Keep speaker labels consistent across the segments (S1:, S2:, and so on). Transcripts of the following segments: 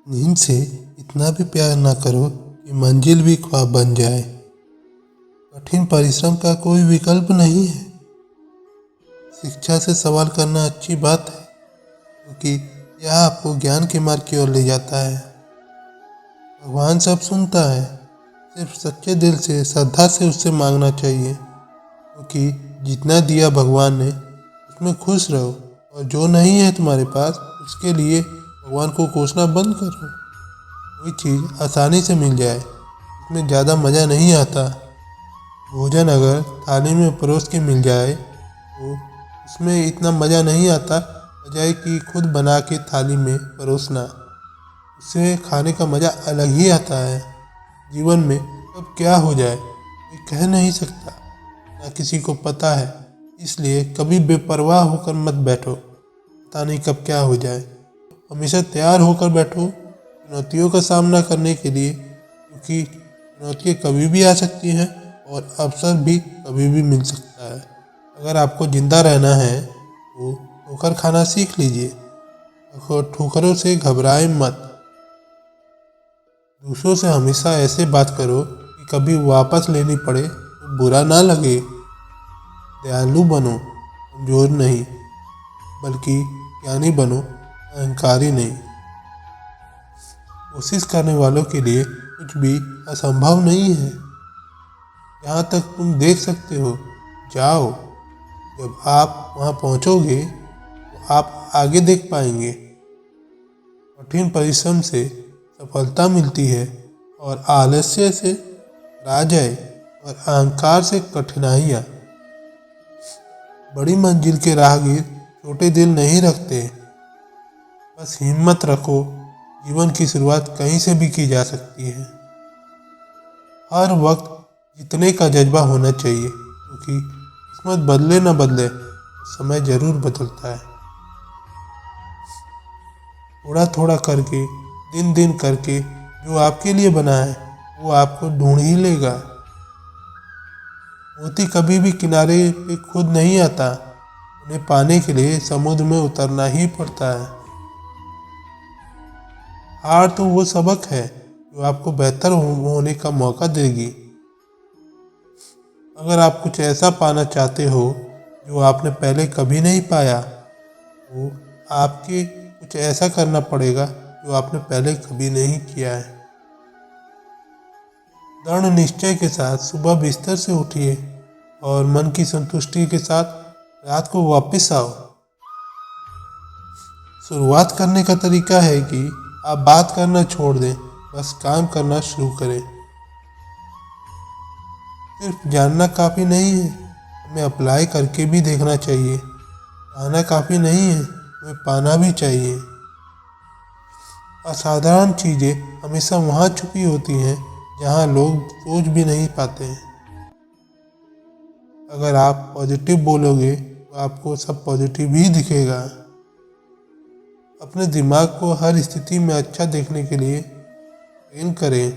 S1: नींद से इतना भी प्यार ना करो कि मंजिल भी ख्वाब बन जाए। कठिन परिश्रम का कोई विकल्प नहीं है। शिक्षा से सवाल करना अच्छी बात है, क्योंकि यह आपको ज्ञान के मार्ग की ओर ले जाता है। भगवान सब सुनता है, सिर्फ सच्चे दिल से श्रद्धा से उससे मांगना चाहिए, क्योंकि जितना दिया भगवान ने उसमें खुश रहो, और जो नहीं है तुम्हारे पास उसके लिए भगवान को कोसना बंद करो। कोई चीज़ आसानी से मिल जाए उसमें ज़्यादा मज़ा नहीं आता। भोजन अगर थाली में परोस के मिल जाए तो उसमें इतना मज़ा नहीं आता, बजाय कि खुद बना के थाली में परोसना, उससे खाने का मज़ा अलग ही आता है। जीवन में कब क्या हो जाए कोई कह नहीं सकता, ना किसी को पता है, इसलिए कभी बेपरवाह होकर मत बैठो। पता नहीं कब क्या हो जाए। हमेशा तैयार होकर बैठो चुनौतियों का सामना करने के लिए, क्योंकि चुनौतियाँ कभी भी आ सकती हैं और अवसर भी कभी भी मिल सकता है। अगर आपको जिंदा रहना है तो ठोकर खाना सीख लीजिए, और ठोकरों से घबराए मत। दूसरों से हमेशा ऐसे बात करो कि कभी वापस लेनी पड़े तो बुरा ना लगे। दयालु बनो, कमजोर नहीं, बल्कि ज्ञानी बनो, अहंकारी नहीं। कोशिश करने वालों के लिए कुछ भी असंभव नहीं है। जहाँ तक तुम देख सकते हो जाओ। जब आप वहाँ पहुँचोगे तो आप आगे देख पाएंगे। कठिन परिश्रम से सफलता मिलती है, और आलस्य से पराजय, और अहंकार से कठिनाइयाँ। बड़ी मंजिल के राहगीर छोटे दिल नहीं रखते। बस हिम्मत रखो, जीवन की शुरुआत कहीं से भी की जा सकती है। हर वक्त जीतने का जज्बा होना चाहिए, क्योंकि किस्मत बदले न बदले समय जरूर बदलता है। थोड़ा थोड़ा करके, दिन दिन करके जो आपके लिए बना है वो आपको ढूंढ ही लेगा। मोती कभी भी किनारे पे खुद नहीं आता, उन्हें पाने के लिए समुद्र में उतरना ही पड़ता है। हार तो वो सबक है जो आपको बेहतर होने का मौका देगी। अगर आप कुछ ऐसा पाना चाहते हो जो आपने पहले कभी नहीं पाया, तो आपके कुछ ऐसा करना पड़ेगा जो आपने पहले कभी नहीं किया है। दृढ़ निश्चय के साथ सुबह बिस्तर से उठिए, और मन की संतुष्टि के साथ रात को वापस आओ। शुरुआत करने का तरीका है कि आप बात करना छोड़ दें, बस काम करना शुरू करें। सिर्फ जानना काफ़ी नहीं है, हमें अप्लाई करके भी देखना चाहिए। पाना काफ़ी नहीं है, हमें पाना भी चाहिए। असाधारण चीज़ें हमेशा वहाँ छुपी होती हैं जहाँ लोग सोच भी नहीं पाते हैं। अगर आप पॉजिटिव बोलोगे तो आपको सब पॉजिटिव ही दिखेगा। अपने दिमाग को हर स्थिति में अच्छा देखने के लिए ट्रेन करें।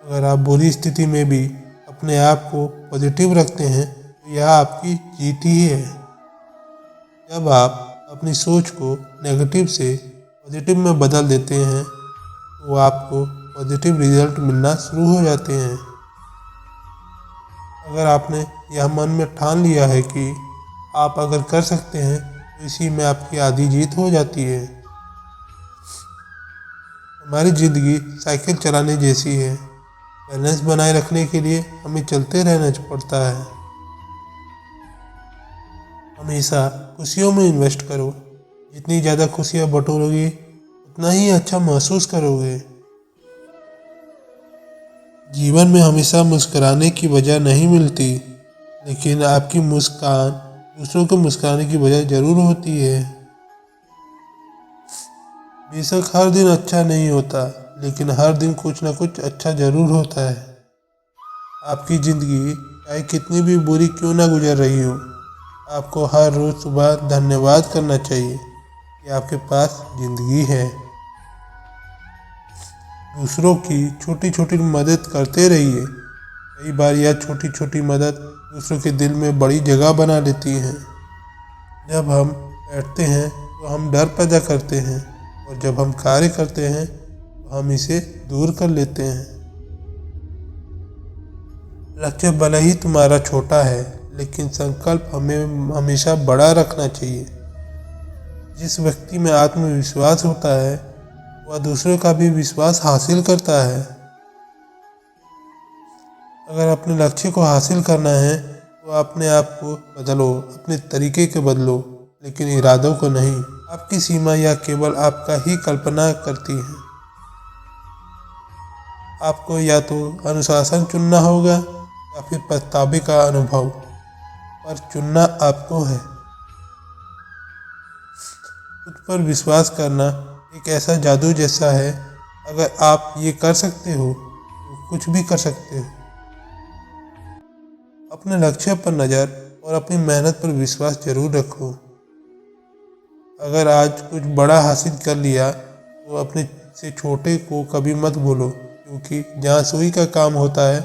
S1: अगर आप बुरी स्थिति में भी अपने आप को पॉजिटिव रखते हैं तो यह आपकी जीत ही है। जब आप अपनी सोच को नेगेटिव से पॉजिटिव में बदल देते हैं तो आपको पॉजिटिव रिजल्ट मिलना शुरू हो जाते हैं। अगर आपने यह मन में ठान लिया है कि आप अगर कर सकते हैं तो इसी में आपकी आधी जीत हो जाती है। हमारी ज़िंदगी साइकिल चलाने जैसी है। बैलेंस बनाए रखने के लिए हमें चलते रहना पड़ता है। हमेशा खुशियों में इन्वेस्ट करो। जितनी ज़्यादा खुशियाँ बटोरोगे उतना ही अच्छा महसूस करोगे। जीवन में हमेशा मुस्कुराने की वजह नहीं मिलती, लेकिन आपकी मुस्कान दूसरों को मुस्कुराने की वजह जरूर होती है। बेशक हर दिन अच्छा नहीं होता, लेकिन हर दिन कुछ ना कुछ अच्छा जरूर होता है। आपकी ज़िंदगी चाहे कितनी भी बुरी क्यों ना गुजर रही हो, आपको हर रोज़ सुबह धन्यवाद करना चाहिए कि आपके पास ज़िंदगी है। दूसरों की छोटी छोटी मदद करते रहिए। कई बार यह छोटी छोटी मदद दूसरों के दिल में बड़ी जगह बना लेती हैं। जब हम बैठते हैं तो तो हम डर पैदा करते हैं, और जब हम कार्य करते हैं तो हम इसे दूर कर लेते हैं। लक्ष्य भले ही तुम्हारा छोटा है, लेकिन संकल्प हमें हमेशा बड़ा रखना चाहिए। जिस व्यक्ति में आत्मविश्वास होता है वह दूसरों का भी विश्वास हासिल करता है। अगर अपने लक्ष्य को हासिल करना है तो अपने आप को बदलो, अपने तरीके को बदलो, लेकिन इरादों को नहीं। आपकी सीमा या केवल आपका ही कल्पना करती है। आपको या तो अनुशासन चुनना होगा या फिर पछतावे का अनुभव, पर चुनना आपको है। खुद पर विश्वास करना एक ऐसा जादू जैसा है, अगर आप ये कर सकते हो तो कुछ भी कर सकते हो। अपने लक्ष्य पर नज़र और अपनी मेहनत पर विश्वास जरूर रखो। अगर आज कुछ बड़ा हासिल कर लिया तो अपने से छोटे को कभी मत भूलो, क्योंकि जहाँ सुई का काम होता है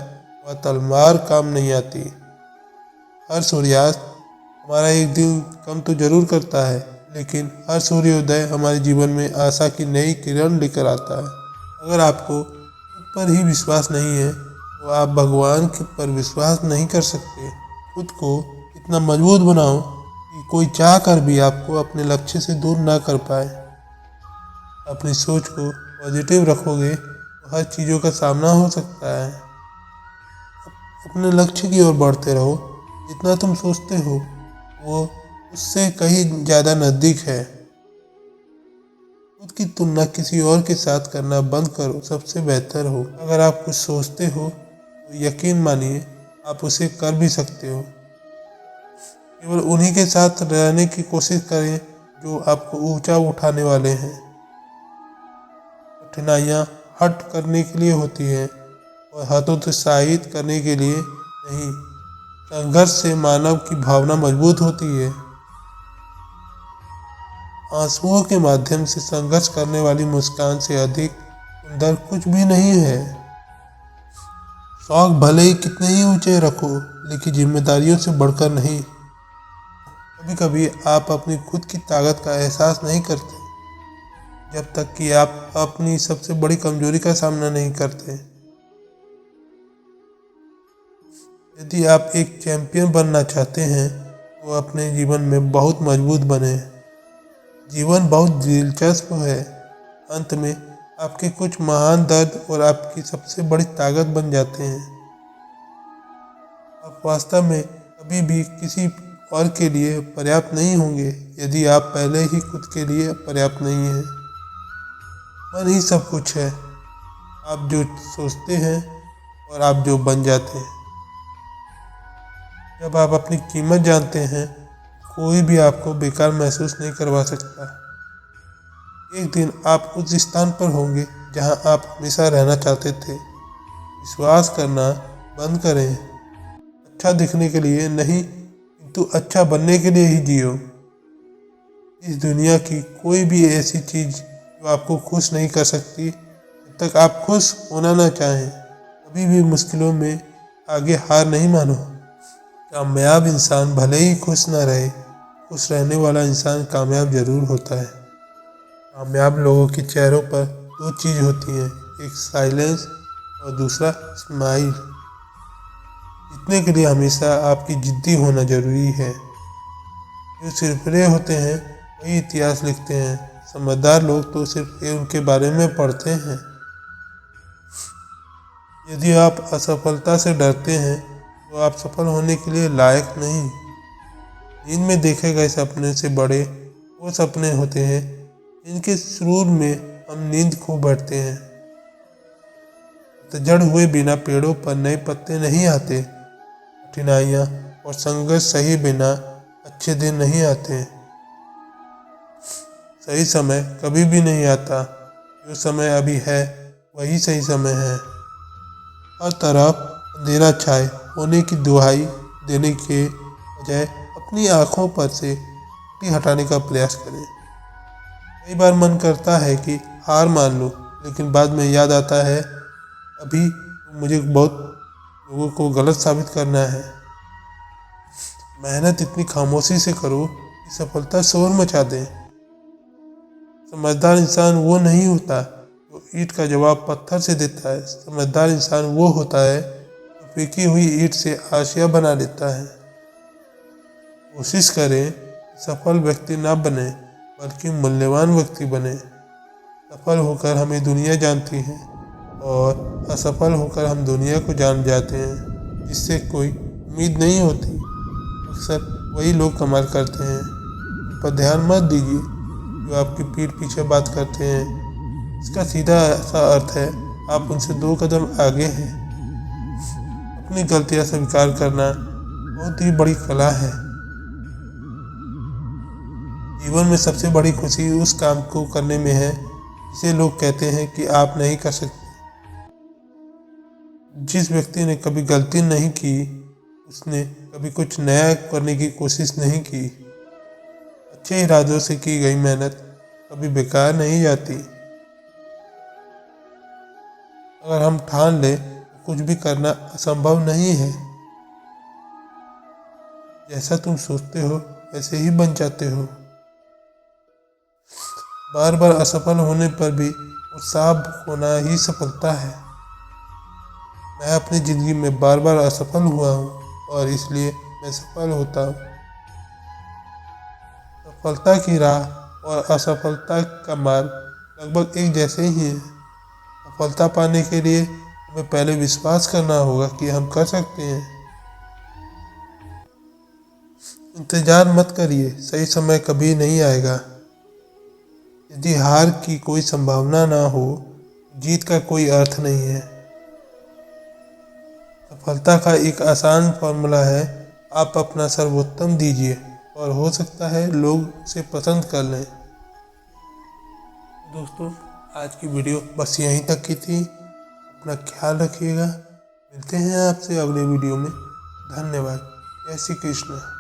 S1: वह तलवार काम नहीं आती। हर सूर्यास्त हमारा एक दिन कम तो जरूर करता है, लेकिन हर सूर्योदय हमारे जीवन में आशा की नई किरण लेकर आता है। अगर आपको खुद पर ही विश्वास नहीं है तो आप भगवान के पर विश्वास नहीं कर सकते। खुद को इतना मजबूत बनाओ कि कोई चाह कर भी आपको अपने लक्ष्य से दूर ना कर पाए। अपनी सोच को पॉजिटिव रखोगे तो हर चीज़ों का सामना हो सकता है। अपने लक्ष्य की ओर बढ़ते रहो। जितना तुम सोचते हो वो उससे कहीं ज़्यादा नज़दीक है। खुद की तुलना किसी और के साथ करना बंद करो, सबसे बेहतर हो। अगर आप कुछ सोचते हो तो यकीन मानिए आप उसे कर भी सकते हो। केवल उन्हीं के साथ रहने की कोशिश करें जो आपको ऊंचा उठाने वाले हैं। कठिनाइयाँ हट करने के लिए होती हैं और हतोत्साहित करने के लिए नहीं। संघर्ष से मानव की भावना मजबूत होती है। आंसुओं के माध्यम से संघर्ष करने वाली मुस्कान से अधिक सुंदर कुछ भी नहीं है। शौक भले ही कितने ही ऊंचे रखो, लेकिन जिम्मेदारियों से बढ़कर नहीं। कभी कभी आप अपनी खुद की ताकत का एहसास नहीं करते जब तक कि आप अपनी सबसे बड़ी कमजोरी का सामना नहीं करते। यदि आप एक चैंपियन बनना चाहते हैं तो अपने जीवन में बहुत मजबूत बने। जीवन बहुत दिलचस्प है। अंत में आपके कुछ महान दर्द और आपकी सबसे बड़ी ताकत बन जाते हैं। आप वास्तव में कभी भी किसी और के लिए पर्याप्त नहीं होंगे यदि आप पहले ही खुद के लिए पर्याप्त नहीं हैं। मन ही सब कुछ है। आप जो सोचते हैं और आप जो बन जाते हैं। जब आप अपनी कीमत जानते हैं, कोई भी आपको बेकार महसूस नहीं करवा सकता। एक दिन आप उस स्थान पर होंगे जहां आप हमेशा रहना चाहते थे। विश्वास करना बंद करें। अच्छा दिखने के लिए नहीं, किंतु अच्छा बनने के लिए ही जियो। इस दुनिया की कोई भी ऐसी चीज़ जो आपको खुश नहीं कर सकती, जब तक आप खुश होना ना चाहें। कभी भी मुश्किलों में आगे हार नहीं मानो। कामयाब इंसान भले ही खुश ना रहे, खुश रहने वाला इंसान कामयाब जरूर होता है। कामयाब लोगों के चेहरों पर दो चीज़ होती हैं, एक साइलेंस और दूसरा स्माइल। जीतने के लिए हमेशा आपकी जिद्दी होना जरूरी है। जो सिरफिरे होते हैं वही इतिहास लिखते हैं। समझदार लोग तो सिर्फ उनके बारे में पढ़ते हैं। यदि आप असफलता से डरते हैं तो आप सफल होने के लिए लायक नहीं। नींद में देखे गए सपने से बड़े वो सपने होते हैं जिनके सुरूर में हम नींद खो बैठते हैं। पतझड़ हुए बिना पेड़ों पर नए पत्ते नहीं आते। कठिनाइयाँ और संघर्ष सही बिना अच्छे दिन नहीं आते। सही समय कभी भी नहीं आता। जो समय अभी है वही सही समय है। हर तरफ अंधेरा छाए होने की दुहाई देने के बजाय अपनी आंखों पर से पट्टी हटाने का प्रयास करें। कई बार मन करता है कि हार मान लो, लेकिन बाद में याद आता है अभी मुझे बहुत लोगों को गलत साबित करना है। मेहनत इतनी खामोशी से करो कि सफलता शोर मचा दे। समझदार इंसान वो नहीं होता जो ईंट का जवाब पत्थर से देता है। समझदार इंसान वो होता है जो फेंकी हुई ईंट से आशिया बना लेता है। कोशिश करें सफल व्यक्ति ना बने, बल्कि मूल्यवान व्यक्ति बने। सफल होकर हमें दुनिया जानती है और असफल होकर हम दुनिया को जान जाते हैं, जिससे कोई उम्मीद नहीं होती। अक्सर वही लोग कमाल करते हैं। उन पर ध्यान मत दीजिए जो आपकी पीठ पीछे बात करते हैं। इसका सीधा सा अर्थ है आप उनसे 2 कदम आगे हैं। अपनी गलतियां स्वीकार करना बहुत ही बड़ी कला है। जीवन में सबसे बड़ी खुशी उस काम को करने में है जिसे लोग कहते हैं कि आप नहीं कर सकते। जिस व्यक्ति ने कभी गलती नहीं की, उसने कभी कुछ नया करने की कोशिश नहीं की। अच्छे इरादों से की गई मेहनत कभी बेकार नहीं जाती। अगर हम ठान लें तो कुछ भी करना असंभव नहीं है। जैसा तुम सोचते हो वैसे ही बन जाते हो। बार बार असफल होने पर भी उत्साह होना ही सफलता है। मैं अपनी जिंदगी में बार बार असफल हुआ हूँ और इसलिए मैं सफल होता हूँ। सफलता की राह और असफलता का मार्ग लगभग एक जैसे ही है। सफलता पाने के लिए हमें पहले विश्वास करना होगा कि हम कर सकते हैं। इंतजार मत करिए, सही समय कभी नहीं आएगा। यदि हार की कोई संभावना ना हो, जीत का कोई अर्थ नहीं है। सफलता का एक आसान फॉर्मूला है, आप अपना सर्वोत्तम दीजिए और हो सकता है लोग उसे पसंद कर लें। दोस्तों, आज की वीडियो बस यहीं तक की थी। अपना ख्याल रखिएगा। मिलते हैं आपसे अगले वीडियो में। धन्यवाद। जय श्री कृष्ण।